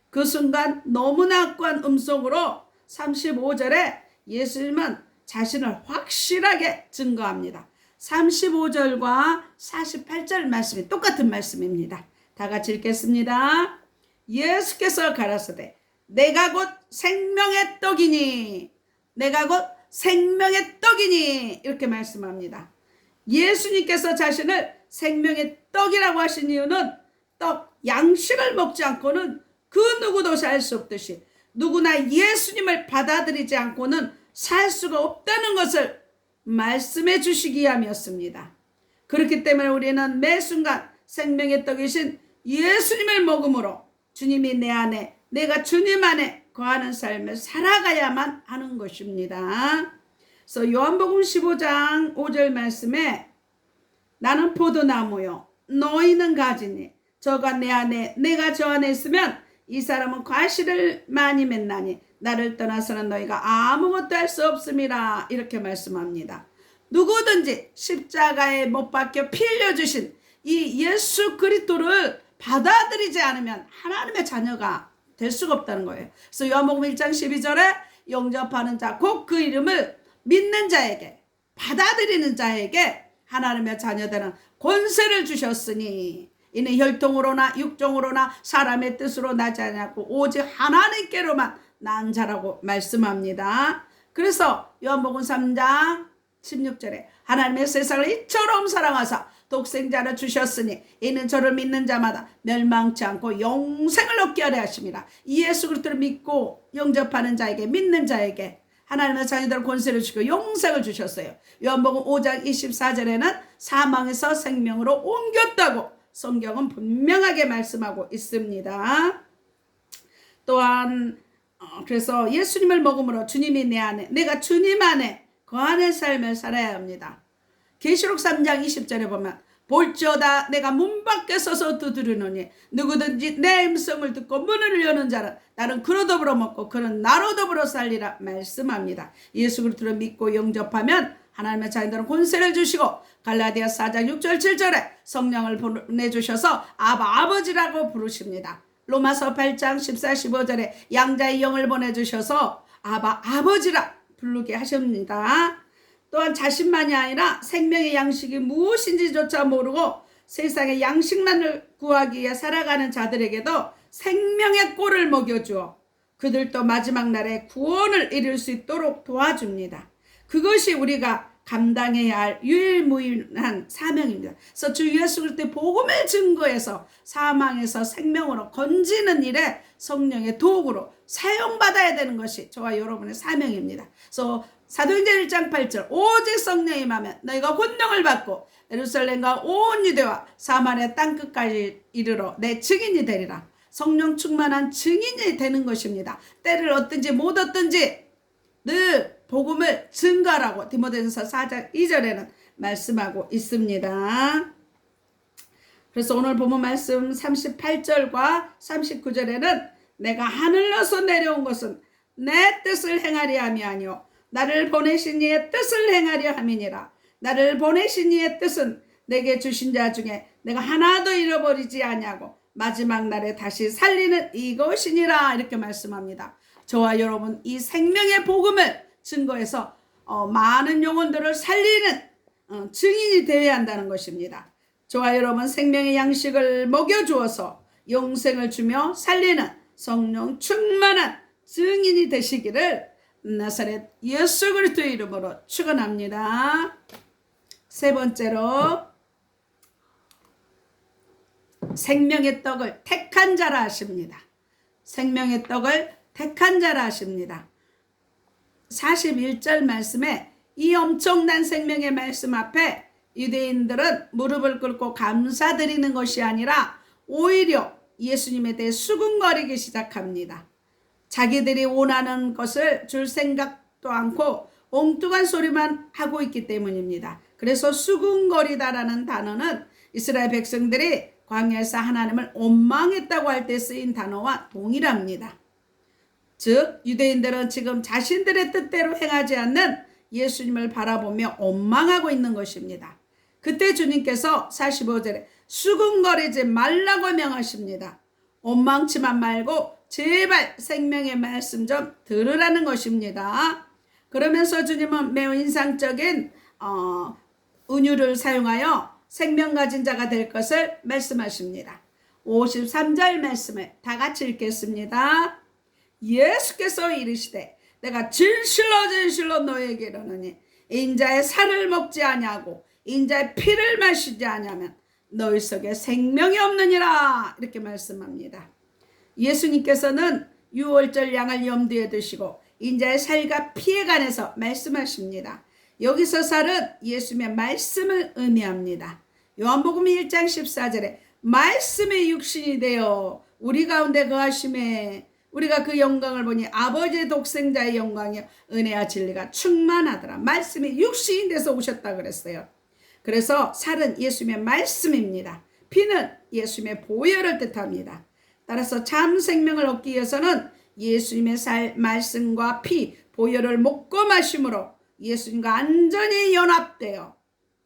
그 순간 너무나 확고한 음성으로 35절에 예수님은 자신을 확실하게 증거합니다. 35절과 48절 말씀이 똑같은 말씀입니다. 다 같이 읽겠습니다. 예수께서 가라사대 내가 곧 생명의 떡이니 내가 곧 생명의 떡이니 이렇게 말씀합니다. 예수님께서 자신을 생명의 떡이라고 하신 이유는 떡 양식을 먹지 않고는 그 누구도 살 수 없듯이 누구나 예수님을 받아들이지 않고는 살 수가 없다는 것을 말씀해 주시기 위함이었습니다. 그렇기 때문에 우리는 매 순간 생명의 떡이신 예수님을 먹음으로 주님이 내 안에 내가 주님 안에 거하는 삶을 살아가야만 하는 것입니다. 그래서 요한복음 15장 5절 말씀에 나는 포도나무요 너희는 가지니 저가 내 안에 내가 저 안에 있으면 이 사람은 과실을 많이 맺나니 나를 떠나서는 너희가 아무것도 할 수 없음이라 이렇게 말씀합니다. 누구든지 십자가에 못 박혀 피 흘려주신 이 예수 그리스도를 받아들이지 않으면 하나님의 자녀가 될 수가 없다는 거예요. 그래서 요한복음 1장 12절에 영접하는 자 곧 그 이름을 믿는 자에게 받아들이는 자에게 하나님의 자녀되는 권세를 주셨으니 이는 혈통으로나 육종으로나 사람의 뜻으로 나지 않았고 오직 하나님께로만 난 자라고 말씀합니다. 그래서 요한복음 3장 16절에 하나님의 세상을 이처럼 사랑하사 독생자를 주셨으니 이는 저를 믿는 자마다 멸망치 않고 영생을 얻게 하려 하심이라. 예수 그리스도를 믿고 영접하는 자에게 믿는 자에게 하나님의 자녀들 권세를 주시고 영생을 주셨어요. 요한복음 5장 24절에는 사망에서 생명으로 옮겼다고 성경은 분명하게 말씀하고 있습니다. 또한 그래서 예수님을 먹음으로 주님이 내 안에 내가 주님 안에 거하는 삶을 살아야 합니다. 계시록 3장 20절에 보면 볼지어다 내가 문 밖에 서서 두드리노니 누구든지 내 음성을 듣고 문을 여는 자는 나는 그로 더불어 먹고 그는 나로 더불어 살리라 말씀합니다. 예수 그리스도를 믿고 영접하면 하나님의 자녀들은 권세를 주시고 갈라디아 4장 6절 7절에 성령을 보내주셔서 아버지라고 부르십니다. 로마서 8장 14, 15절에 양자의 영을 보내주셔서 아버지라 부르게 하십니다. 또한 자신만이 아니라 생명의 양식이 무엇인지조차 모르고 세상의 양식만을 구하기 위해 살아가는 자들에게도 생명의 꼴을 먹여주어 그들도 마지막 날에 구원을 이룰 수 있도록 도와줍니다. 그것이 우리가 감당해야 할 유일무이한 사명입니다. 그래서 주 예수 그리스도의 복음을 증거해서 사망에서 생명으로 건지는 일에 성령의 도구로 사용받아야 되는 것이 저와 여러분의 사명입니다. 그래서 사도행전 1장 8절 오직 성령이 임하면 너희가 권능을 받고 예루살렘과 온 유대와 사마리아 땅끝까지 이르러 내 증인이 되리라. 성령 충만한 증인이 되는 것입니다. 때를 얻든지 못 얻든지 늘 복음을 증거하라고 디모데전서 4장 2절에는 말씀하고 있습니다. 그래서 오늘 본문 말씀 38절과 39절에는 내가 하늘로서 내려온 것은 내 뜻을 행하려 함이 아니요 나를 보내신 이의 뜻을 행하려 함이니라. 나를 보내신 이의 뜻은 내게 주신 자 중에 내가 하나도 잃어버리지 아니하고 마지막 날에 다시 살리는 이것이니라. 이렇게 말씀합니다. 저와 여러분 이 생명의 복음을 증거해서 많은 영혼들을 살리는 증인이 되어야 한다는 것입니다. 저와 여러분 생명의 양식을 먹여주어서 영생을 주며 살리는 성령 충만한 증인이 되시기를 나사렛 예수 그리스도의 이름으로 축원합니다. 세 번째로 생명의 떡을 택한 자라 하십니다. 생명의 떡을 택한 자라 하십니다. 41절 말씀에 이 엄청난 생명의 말씀 앞에 유대인들은 무릎을 꿇고 감사드리는 것이 아니라 오히려 예수님에 대해 수군거리기 시작합니다. 자기들이 원하는 것을 줄 생각도 않고 엉뚱한 소리만 하고 있기 때문입니다. 그래서 수군거리다라는 단어는 이스라엘 백성들이 광야에서 하나님을 원망했다고 할 때 쓰인 단어와 동일합니다. 즉 유대인들은 지금 자신들의 뜻대로 행하지 않는 예수님을 바라보며 원망하고 있는 것입니다. 그때 주님께서 45절에 수군거리지 말라고 명하십니다. 원망치만 말고 제발 생명의 말씀 좀 들으라는 것입니다. 그러면서 주님은 매우 인상적인 은유를 사용하여 생명 가진 자가 될 것을 말씀하십니다. 53절 말씀을 다 같이 읽겠습니다. 예수께서 이르시되 내가 진실로 너에게 이르노니 인자의 살을 먹지 아니하고 인자의 피를 마시지 아니하면 너희 속에 생명이 없느니라. 이렇게 말씀합니다. 예수님께서는 유월절 양을 염두에 두시고 인자의 살과 피에 관해서 말씀하십니다. 여기서 살은 예수님의 말씀을 의미합니다. 요한복음 1장 14절에 말씀의 육신이 되어 우리 가운데 거하심에 우리가 그 영광을 보니 아버지의 독생자의 영광이요 은혜와 진리가 충만하더라. 말씀이 육신이 돼서 오셨다 그랬어요. 그래서 살은 예수님의 말씀입니다. 피는 예수님의 보혈을 뜻합니다. 따라서 참 생명을 얻기 위해서는 예수님의 살, 말씀과 피, 보혈을 먹고 마심으로 예수님과 완전히 연합되어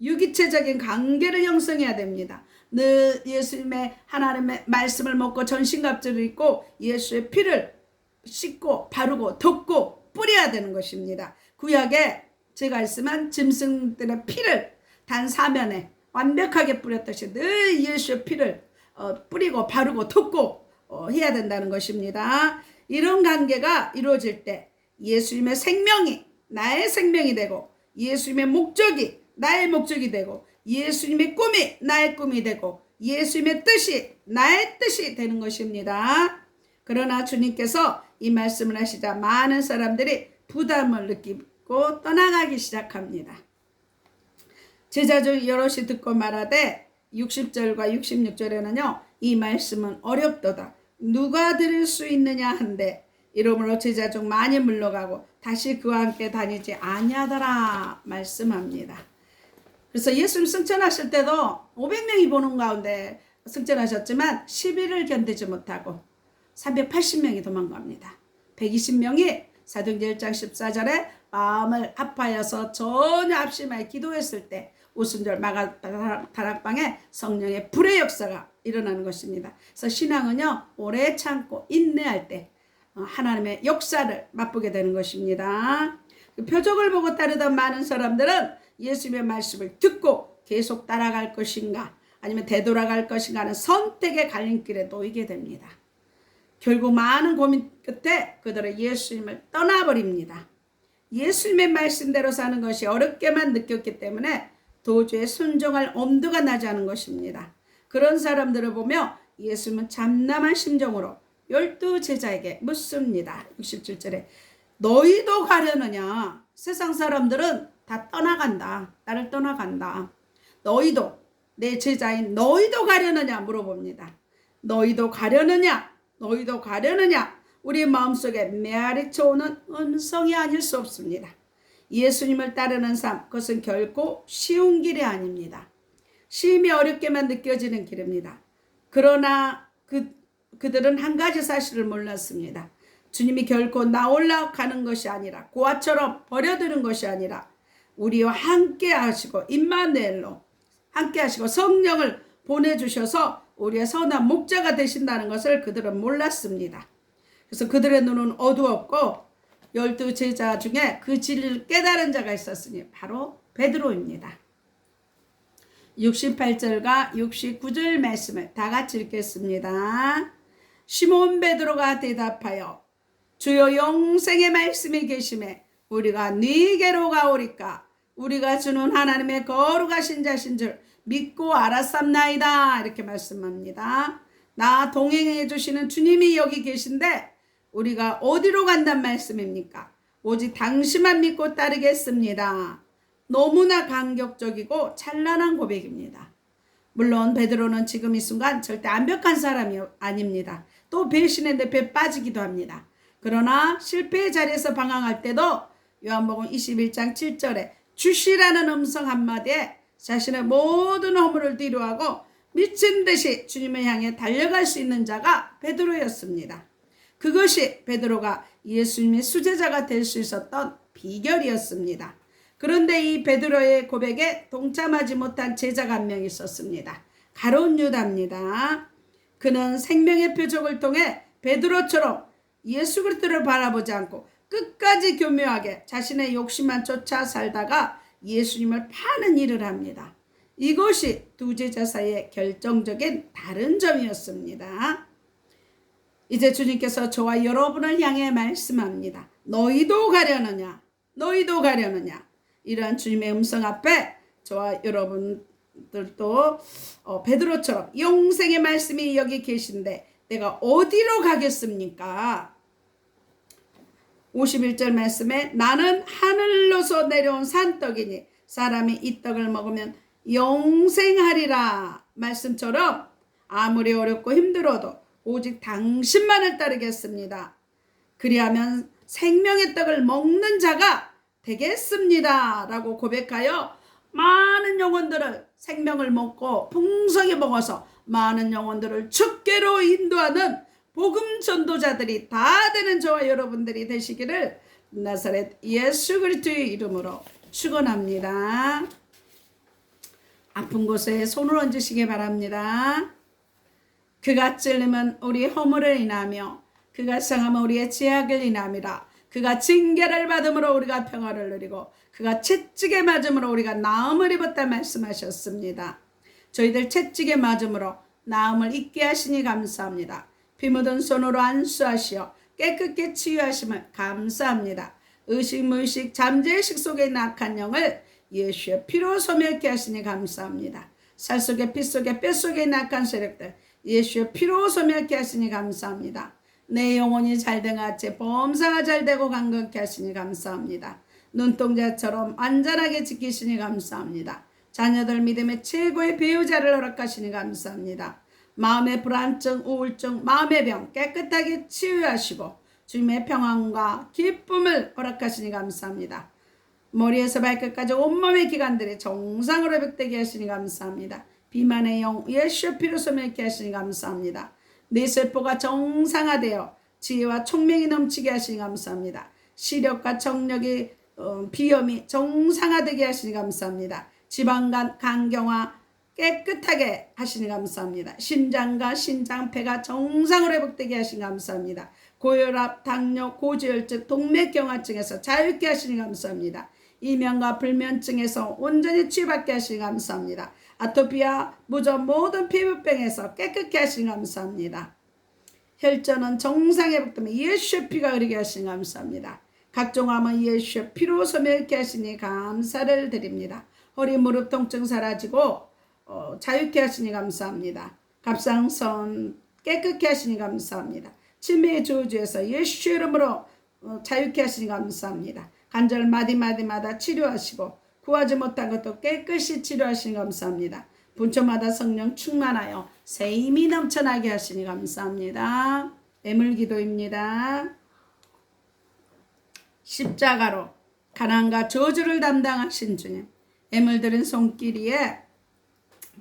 유기체적인 관계를 형성해야 됩니다. 늘 예수님의 하나님의 말씀을 먹고 전신갑주를 입고 예수의 피를 씻고 바르고 덮고 뿌려야 되는 것입니다. 구약에 제가 말씀한 짐승들의 피를 단 사면에 완벽하게 뿌렸듯이 늘 예수의 피를 뿌리고 바르고 덮고 해야 된다는 것입니다. 이런 관계가 이루어질 때 예수님의 생명이 나의 생명이 되고 예수님의 목적이 나의 목적이 되고 예수님의 꿈이 나의 꿈이 되고 예수님의 뜻이 나의 뜻이 되는 것입니다. 그러나 주님께서 이 말씀을 하시자 많은 사람들이 부담을 느끼고 떠나가기 시작합니다. 제자 중 여럿이 듣고 말하되 60절과 66절에는요. 이 말씀은 어렵도다. 누가 들을 수 있느냐 한데 이러므로 제자 중 많이 물러가고 다시 그와 함께 다니지 아니하더라 말씀합니다. 그래서 예수님 승천하실 때도 500명이 보는 가운데 승천하셨지만 10일을 견디지 못하고 380명이 도망갑니다. 120명이 사도행전 1장 14절에 마음을 아파해서 전혀 합심하여 기도했을 때 오순절 마가 다락방에 성령의 불의 역사가 일어나는 것입니다. 그래서 신앙은요 오래 참고 인내할 때 하나님의 역사를 맛보게 되는 것입니다. 표적을 보고 따르던 많은 사람들은 예수님의 말씀을 듣고 계속 따라갈 것인가 아니면 되돌아갈 것인가 하는 선택의 갈림길에 놓이게 됩니다. 결국 많은 고민 끝에 그들은 예수님을 떠나버립니다. 예수님의 말씀대로 사는 것이 어렵게만 느꼈기 때문에 도저히 순종할 엄두가 나지 않은 것입니다. 그런 사람들을 보며 예수님은 잠잠한 심정으로 12 제자에게 묻습니다. 67절에 너희도 가려느냐? 세상 사람들은 다 떠나간다. 나를 떠나간다. 너희도, 내 제자인 너희도 가려느냐 물어봅니다. 너희도 가려느냐? 너희도 가려느냐? 우리 마음속에 메아리쳐 오는 음성이 아닐 수 없습니다. 예수님을 따르는 삶, 그것은 결코 쉬운 길이 아닙니다. 심히 어렵게만 느껴지는 길입니다. 그러나 그들은 한 가지 사실을 몰랐습니다. 주님이 결코 나 올라가는 것이 아니라, 고아처럼 버려두는 것이 아니라 우리와 함께 하시고 임마누엘로 함께 하시고 성령을 보내주셔서 우리의 선한 목자가 되신다는 것을 그들은 몰랐습니다. 그래서 그들의 눈은 어두웠고 12 제자 중에 그 진리를 깨달은 자가 있었으니 바로 베드로입니다. 68절과 69절 말씀을 다 같이 읽겠습니다. 시몬 베드로가 대답하여 주여 영생의 말씀이 계심에 우리가 네게로 가오리까 우리가 주는 하나님의 거룩하신 자신 줄 믿고 알았삼나이다. 이렇게 말씀합니다. 나 동행해 주시는 주님이 여기 계신데 우리가 어디로 간단 말씀입니까? 오직 당신만 믿고 따르겠습니다. 너무나 감격적이고 찬란한 고백입니다. 물론 베드로는 지금 이 순간 절대 완벽한 사람이 아닙니다. 또 배신의 늪에 빠지기도 합니다. 그러나 실패의 자리에서 방황할 때도 요한복음 21장 7절에 주시라는 음성 한마디에 자신의 모든 허물을 뒤로하고 미친 듯이 주님을 향해 달려갈 수 있는 자가 베드로였습니다. 그것이 베드로가 예수님의 수제자가 될 수 있었던 비결이었습니다. 그런데 이 베드로의 고백에 동참하지 못한 제자가 한 명 있었습니다. 가룟 유다입니다. 그는 생명의 표적을 통해 베드로처럼 예수 그리스도를 바라보지 않고 끝까지 교묘하게 자신의 욕심만 쫓아 살다가 예수님을 파는 일을 합니다. 이것이 두 제자 사이의 결정적인 다른 점이었습니다. 이제 주님께서 저와 여러분을 향해 말씀합니다. 너희도 가려느냐? 너희도 가려느냐? 이러한 주님의 음성 앞에 저와 여러분들도 베드로처럼 영생의 말씀이 여기 계신데 내가 어디로 가겠습니까? 51절 말씀에 나는 하늘로서 내려온 산떡이니 사람이 이 떡을 먹으면 영생하리라 말씀처럼 아무리 어렵고 힘들어도 오직 당신만을 따르겠습니다. 그리하면 생명의 떡을 먹는 자가 되겠습니다. 라고 고백하여 많은 영혼들을 생명을 먹고 풍성히 먹어서 많은 영혼들을 주께로 인도하는 복음 전도자들이 다 되는 저와 여러분들이 되시기를 나사렛 예수 그리스도의 이름으로 축원합니다. 아픈 곳에 손을 얹으시기 바랍니다. 그가 찔림은 우리 허물을 인하며 그가 상함은 우리의 죄악을 인함이라. 그가 징계를 받음으로 우리가 평화를 누리고 그가 채찍에 맞음으로 우리가 나음을 입었다 말씀하셨습니다. 저희들 채찍에 맞음으로 나음을 잊게 하시니 감사합니다. 피 묻은 손으로 안수하시어 깨끗게 치유하심을 감사합니다. 의식무의식 잠재의식 속에 있는 악한 영을 예수의 피로 소멸케 하시니 감사합니다. 살 속에 피 속에 뼈 속에 있는 악한 세력들 예수의 피로 소멸케 하시니 감사합니다. 내 영혼이 잘된 같이 범사가 잘되고 강건케 하시니 감사합니다. 눈동자처럼 안전하게 지키시니 감사합니다. 자녀들 믿음의 최고의 배우자를 허락하시니 감사합니다. 마음의 불안증, 우울증, 마음의 병 깨끗하게 치유하시고 주님의 평안과 기쁨을 허락하시니 감사합니다. 머리에서 발끝까지 온몸의 기관들이 정상으로 회복되게 하시니 감사합니다. 비만의 영 예수의 피로 소멸케 하시니 감사합니다. 내 세포가 정상화되어 지혜와 총명이 넘치게 하시니 감사합니다. 시력과 청력이 비염이 정상화되게 하시니 감사합니다. 지방간 간경화 깨끗하게 하시니 감사합니다. 심장과 신장, 폐가 정상으로 회복되게 하시니 감사합니다. 고혈압, 당뇨, 고지혈증, 동맥경화증에서 자유케 하시니 감사합니다. 이면과 불면증에서 온전히 치유받게 하시니 감사합니다. 아토피와 무전 모든 피부병에서 깨끗게 하시니 감사합니다. 혈전은 정상 회복되며 예수의 피가 흐르게 하시니 감사합니다. 각종 암은 예수의 피로 소멸케 하시니 감사를 드립니다. 허리 무릎 통증 사라지고 자유케 하시니 감사합니다. 갑상선 깨끗게 하시니 감사합니다. 치매의 저주에서 예수의 이름으로 자유케 하시니 감사합니다. 관절 마디마디마다 치료하시고 구하지 못한 것도 깨끗이 치료하시니 감사합니다. 분초마다 성령 충만하여 새 힘이 넘쳐나게 하시니 감사합니다. 애물기도입니다. 십자가로 가난과 저주를 담당하신 주님, 애물들은 손길이에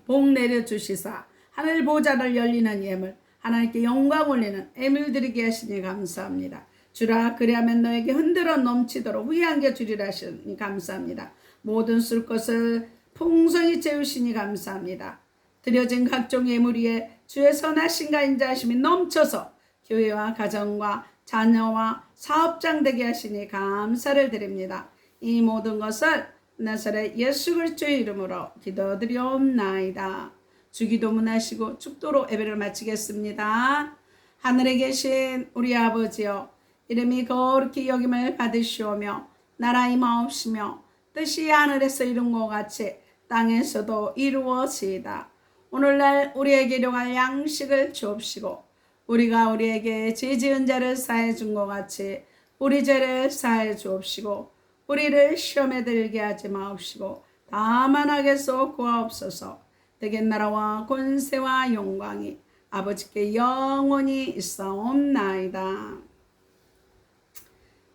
복 내려주시사 하늘 보좌를 열리는 예물, 하나님께 영광 올리는 애물드리게 하시니 감사합니다. 주라 그리하면 너에게 흔들어 넘치도록 후회한게 주리라 하시니 감사합니다. 모든 쓸 것을 풍성히 채우시니 감사합니다. 드려진 각종 예물 위에 주의 선하신가 인자하심이 넘쳐서 교회와 가정과 자녀와 사업장 되게 하시니 감사를 드립니다. 이 모든 것을 나사렛 예수 그리스도의 이름으로 기도드리옵나이다. 주기도문 하시고 축도로 예배를 마치겠습니다. 하늘에 계신 우리 아버지여, 이름이 거룩히 여김을 받으시오며 나라 임하옵시며 뜻이 하늘에서 이룬 것 같이 땅에서도 이루어지이다. 오늘날 우리에게 일용할 양식을 주옵시고 우리가 우리에게 죄 지은 자를 사해 준 것 같이 우리 죄를 사해 주옵시고 우리를 시험에 들게 하지 마옵시고 다만 악에서 구하옵소서. 대개 나라와 권세와 영광이 아버지께 영원히 있사옵나이다.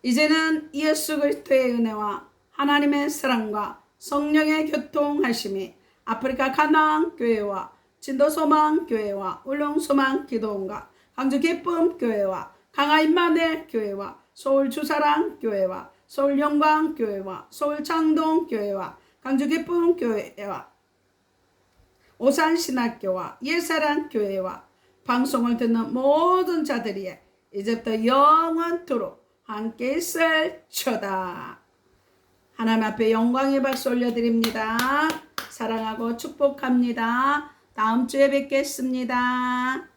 이제는 예수 그리스도의 은혜와 하나님의 사랑과 성령의 교통하심이 아프리카 가나안 교회와 진도소망 교회와 울릉소망 기도원과 광주 기쁨 교회와 강화 임마누엘 교회와 서울 주사랑 교회와 서울 영광 교회와 서울 창동 교회와 광주 기쁨 교회와 오산 신학교와 예사랑 교회와 방송을 듣는 모든 자들이 이제부터 영원토록 함께 있을지어다. 하나님 앞에 영광의 박수 올려드립니다. 사랑하고 축복합니다. 다음 주에 뵙겠습니다.